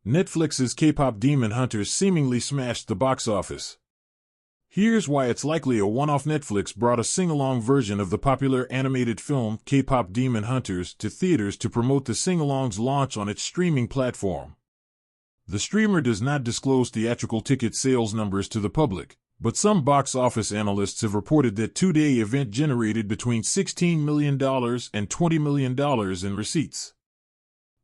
Netflix's K-pop Demon Hunters seemingly smashed the box office. Here's why it's likely a one-off. Netflix brought a sing-along version of the popular animated film K-pop Demon Hunters to theaters to promote the sing-along's launch on its streaming platform. The streamer does not disclose theatrical ticket sales numbers to the public, but some box office analysts have reported that two-day event generated between $16 million and $20 million in receipts.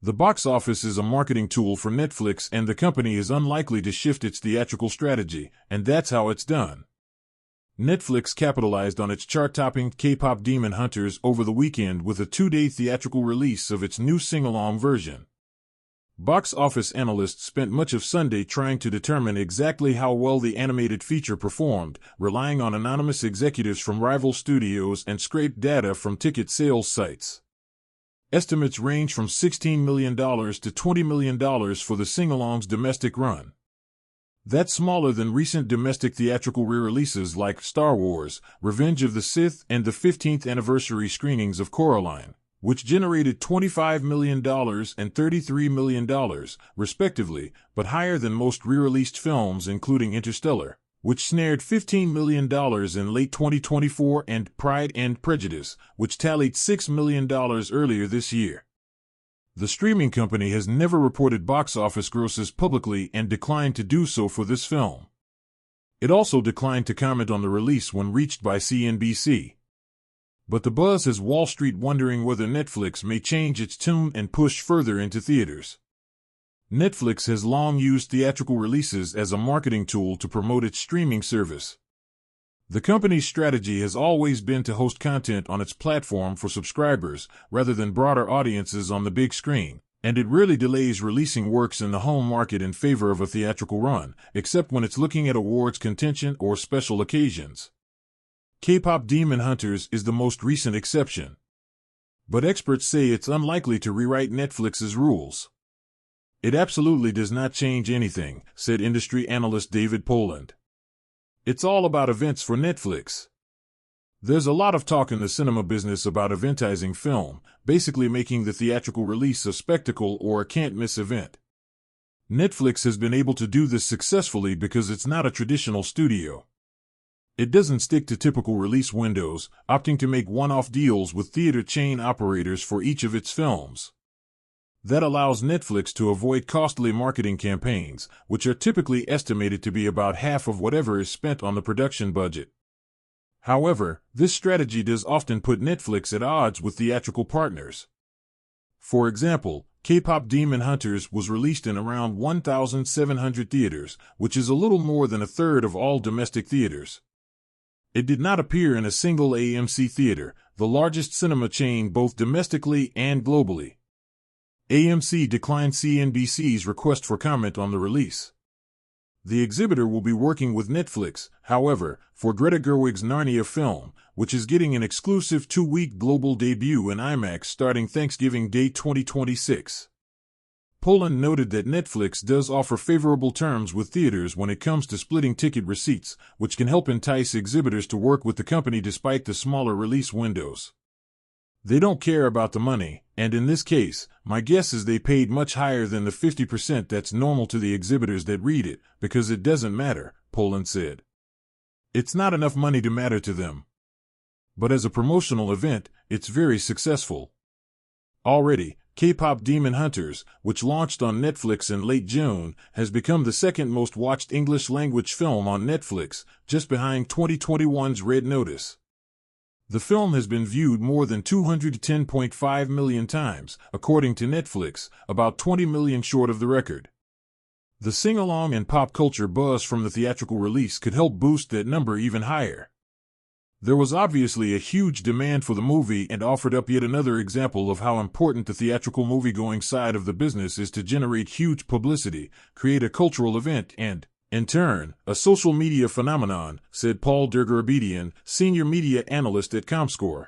The box office is a marketing tool for Netflix, and the company is unlikely to shift its theatrical strategy, and that's how it's done. Netflix capitalized on its chart-topping K-pop Demon Hunters over the weekend with a two-day theatrical release of its new sing-along version. Box office analysts spent much of Sunday trying to determine exactly how well the animated feature performed, relying on anonymous executives from rival studios and scraped data from ticket sales sites. Estimates range from $16 million to $20 million for the sing-along's domestic run. That's smaller than recent domestic theatrical re-releases like Star Wars, Revenge of the Sith, and the 15th anniversary screenings of Coraline, which generated $25 million and $33 million, respectively, but higher than most re-released films including Interstellar, which snared $15 million in late 2024, and Pride and Prejudice, which tallied $6 million earlier this year. The streaming company has never reported box office grosses publicly and declined to do so for this film. It also declined to comment on the release when reached by CNBC. But the buzz has Wall Street wondering whether Netflix may change its tune and push further into theaters. Netflix has long used theatrical releases as a marketing tool to promote its streaming service. The company's strategy has always been to host content on its platform for subscribers rather than broader audiences on the big screen, and it rarely delays releasing works in the home market in favor of a theatrical run, except when it's looking at awards contention or special occasions. K-pop Demon Hunters is the most recent exception. But experts say it's unlikely to rewrite Netflix's rules. It absolutely does not change anything, said industry analyst David Poland. It's all about events for Netflix. There's a lot of talk in the cinema business about eventizing film, basically making the theatrical release a spectacle or a can't-miss event. Netflix has been able to do this successfully because it's not a traditional studio. It doesn't stick to typical release windows, opting to make one-off deals with theater chain operators for each of its films. That allows Netflix to avoid costly marketing campaigns, which are typically estimated to be about half of whatever is spent on the production budget. However, this strategy does often put Netflix at odds with theatrical partners. For example, K-pop Demon Hunters was released in around 1,700 theaters, which is a little more than a third of all domestic theaters. It did not appear in a single AMC theater, the largest cinema chain both domestically and globally. AMC declined CNBC's request for comment on the release. The exhibitor will be working with Netflix, however, for Greta Gerwig's Narnia film, which is getting an exclusive 2-week global debut in IMAX starting Thanksgiving Day 2026. Poland noted that Netflix does offer favorable terms with theaters when it comes to splitting ticket receipts, which can help entice exhibitors to work with the company despite the smaller release windows. They don't care about the money, and in this case, my guess is they paid much higher than the 50% that's normal to the exhibitors that read it, because it doesn't matter, Poland said. It's not enough money to matter to them. But as a promotional event, it's very successful. Already, K-pop Demon Hunters, which launched on Netflix in late June, has become the second most watched English-language film on Netflix, just behind 2021's Red Notice. The film has been viewed more than 210.5 million times, according to Netflix, about 20 million short of the record. The sing-along and pop culture buzz from the theatrical release could help boost that number even higher. There was obviously a huge demand for the movie, and offered up yet another example of how important the theatrical movie-going side of the business is to generate huge publicity, create a cultural event, and, in turn, a social media phenomenon, said Paul Dergarabedian, senior media analyst at Comscore.